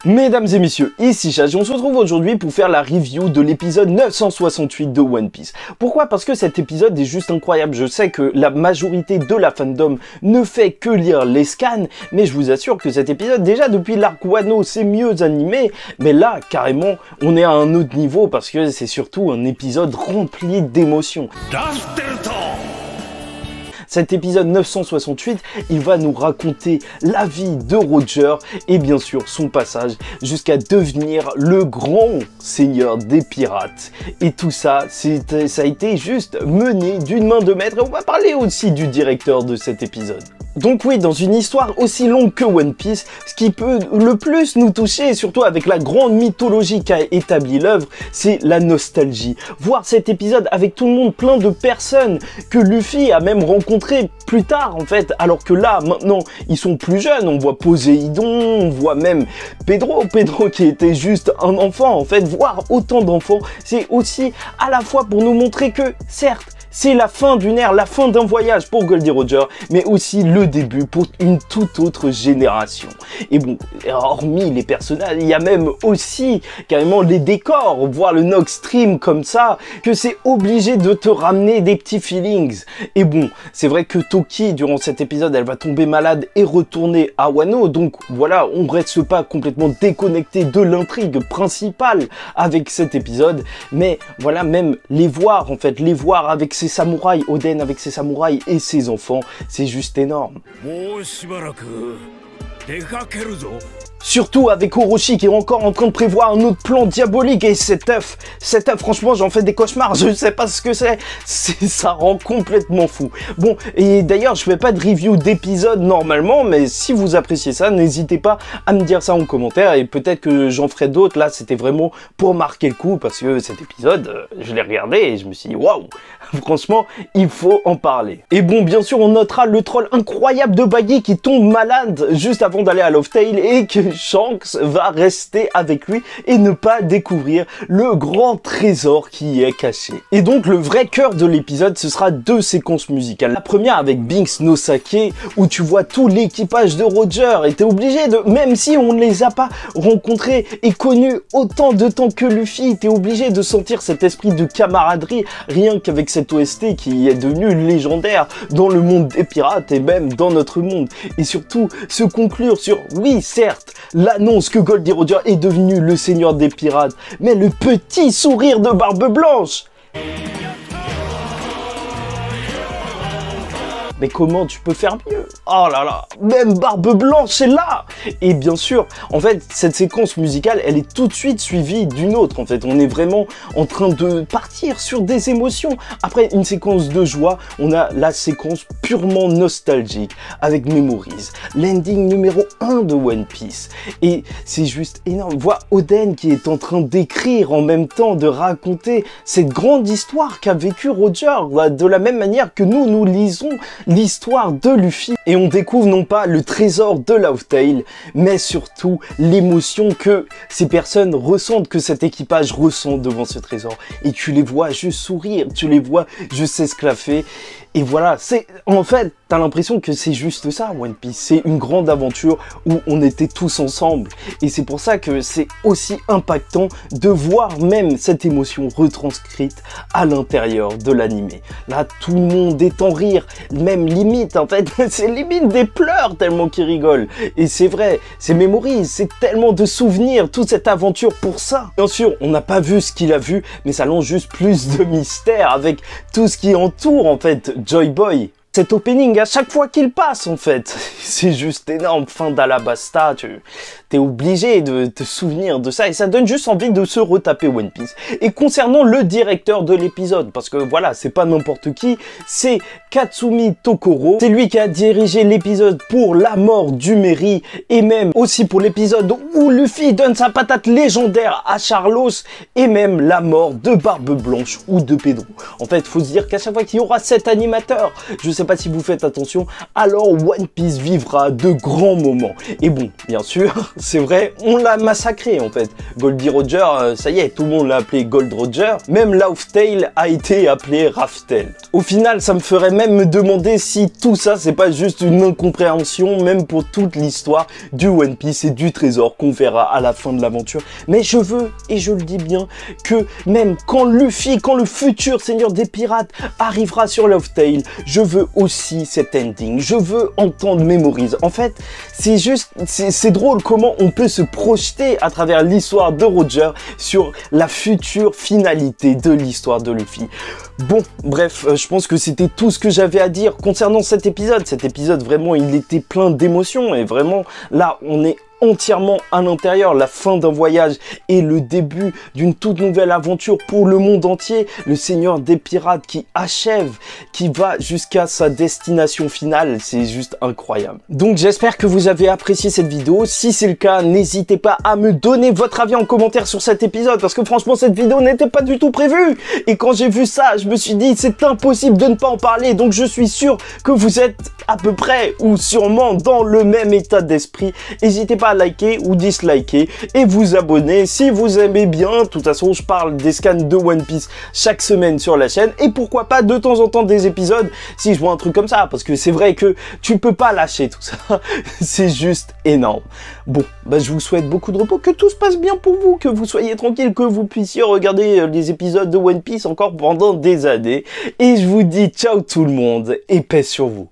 Mesdames et messieurs, ici Chaz, on se retrouve aujourd'hui pour faire la review de l'épisode 968 de One Piece. Pourquoi? Parce que cet épisode est juste incroyable. Je sais que la majorité de la fandom ne fait que lire les scans, mais je vous assure que cet épisode, déjà depuis l'arc Wano, c'est mieux animé, mais là, carrément, on est à un autre niveau parce que c'est surtout un épisode rempli d'émotions. Cet épisode 968, il va nous raconter la vie de Roger et bien sûr son passage jusqu'à devenir le grand seigneur des pirates. Et tout ça, ça a été juste mené d'une main de maître. Et on va parler aussi du directeur de cet épisode. Donc oui, dans une histoire aussi longue que One Piece, ce qui peut le plus nous toucher, et surtout avec la grande mythologie qu'a établi l'œuvre, c'est la nostalgie. Voir cet épisode avec tout le monde, plein de personnes que Luffy a même rencontré plus tard en fait, alors que là, maintenant, ils sont plus jeunes. On voit Poséidon, on voit même Pedro qui était juste un enfant en fait. Voir autant d'enfants, c'est aussi à la fois pour nous montrer que, certes, c'est la fin d'une ère, la fin d'un voyage pour Goldie Roger, mais aussi le début pour une toute autre génération. Et bon, hormis les personnages, il y a même aussi carrément les décors, voir le Nox Stream comme ça, que c'est obligé de te ramener des petits feelings. Et bon, c'est vrai que Toki, durant cet épisode, elle va tomber malade et retourner à Wano, donc voilà, on reste pas complètement déconnecté de l'intrigue principale avec cet épisode, mais voilà, même les voir en fait, les voir avec ses samouraïs, Oden avec ses samouraïs et ses enfants, c'est juste énorme. Surtout avec Orochi qui est encore en train de prévoir un autre plan diabolique et cet œuf, franchement j'en fais des cauchemars, je sais pas ce que c'est, ça rend complètement fou. Bon, et d'ailleurs je fais pas de review d'épisode normalement, mais si vous appréciez ça, n'hésitez pas à me dire ça en commentaire et peut-être que j'en ferai d'autres. Là c'était vraiment pour marquer le coup parce que cet épisode, je l'ai regardé et je me suis dit waouh, franchement il faut en parler. Et bon, bien sûr on notera le troll incroyable de Baggy qui tombe malade juste avant d'aller à Laugh Tale et que Shanks va rester avec lui et ne pas découvrir le grand trésor qui y est caché. Et donc le vrai cœur de l'épisode, ce sera deux séquences musicales. La première avec Binks no Sake où tu vois tout l'équipage de Roger et t'es obligé de, même si on ne les a pas rencontrés et connus autant de temps que Luffy, t'es obligé de sentir cet esprit de camaraderie rien qu'avec cette OST qui est devenue légendaire dans le monde des pirates et même dans notre monde. Et surtout se conclure sur, oui certes, l'annonce que Goldie Roger est devenu le seigneur des pirates, mais le petit sourire de Barbe Blanche. Mais comment tu peux faire mieux? Oh là là, même Barbe Blanche est là. Et bien sûr, en fait, cette séquence musicale, elle est tout de suite suivie d'une autre. En fait, on est vraiment en train de partir sur des émotions. Après une séquence de joie, on a la séquence purement nostalgique avec Memories, l'ending numéro 1 de One Piece. Et c'est juste énorme. Voir Oden qui est en train d'écrire en même temps, de raconter cette grande histoire qu'a vécu Roger, de la même manière que nous lisons l'histoire de Luffy et on découvre non pas le trésor de Laugh Tale, mais surtout l'émotion que ces personnes ressentent, que cet équipage ressent devant ce trésor. Et tu les vois juste sourire, tu les vois juste s'esclaffer. Et voilà, c'est en fait, t'as l'impression que c'est juste ça, One Piece. C'est une grande aventure où on était tous ensemble. Et c'est pour ça que c'est aussi impactant de voir même cette émotion retranscrite à l'intérieur de l'animé. Là, tout le monde est en rire, même limite, en fait, c'est limite des pleurs tellement qu'ils rigolent. Et c'est vrai, c'est Memories, c'est tellement de souvenirs, toute cette aventure pour ça. Bien sûr, on n'a pas vu ce qu'il a vu, mais ça lance juste plus de mystère avec tout ce qui entoure, en fait, Joy Boy. Cet opening, à chaque fois qu'il passe, en fait, c'est juste énorme. Fin d'Alabasta, t'es obligé de te souvenir de ça et ça donne juste envie de se retaper One Piece. Et concernant le directeur de l'épisode, parce que voilà, c'est pas n'importe qui, c'est Katsumi Tokoro. C'est lui qui a dirigé l'épisode pour la mort du Merry et même aussi pour l'épisode où Luffy donne sa patate légendaire à Charlos et même la mort de Barbe Blanche ou de Pedro. En fait, faut se dire qu'à chaque fois qu'il y aura cet animateur, je sais pas si vous faites attention, alors One Piece vivra de grands moments. Et bon, bien sûr, c'est vrai, on l'a massacré en fait. Goldie Roger, ça y est, tout le monde l'a appelé Gold Roger. Même Lauftail a été appelé Raftel. Au final, ça me ferait même me demander si tout ça, c'est pas juste une incompréhension, même pour toute l'histoire du One Piece et du trésor qu'on verra à la fin de l'aventure. Mais je veux, et je le dis bien, que même quand Luffy, quand le futur seigneur des pirates arrivera sur Lauftail, je veux aussi cet ending. Je veux entendre Memories. En fait, c'est juste, c'est drôle comment on peut se projeter à travers l'histoire de Roger sur la future finalité de l'histoire de Luffy. Bon, bref, je pense que c'était tout ce que j'avais à dire concernant cet épisode. Cet épisode, vraiment, il était plein d'émotions et vraiment, là, on est entièrement à l'intérieur, la fin d'un voyage et le début d'une toute nouvelle aventure pour le monde entier, le seigneur des pirates qui achève, qui va jusqu'à sa destination finale, c'est juste incroyable. Donc j'espère que vous avez apprécié cette vidéo, si c'est le cas, n'hésitez pas à me donner votre avis en commentaire sur cet épisode, parce que franchement cette vidéo n'était pas du tout prévue, et quand j'ai vu ça, je me suis dit c'est impossible de ne pas en parler, donc je suis sûr que vous êtes à peu près ou sûrement dans le même état d'esprit. N'hésitez pas à liker ou disliker et vous abonner si vous aimez bien. De toute façon, je parle des scans de One Piece chaque semaine sur la chaîne et pourquoi pas de temps en temps des épisodes si je vois un truc comme ça, parce que c'est vrai que tu peux pas lâcher tout ça. C'est juste énorme. Bon, bah je vous souhaite beaucoup de repos, que tout se passe bien pour vous, que vous soyez tranquille, que vous puissiez regarder les épisodes de One Piece encore pendant des années. Et je vous dis ciao tout le monde et paix sur vous.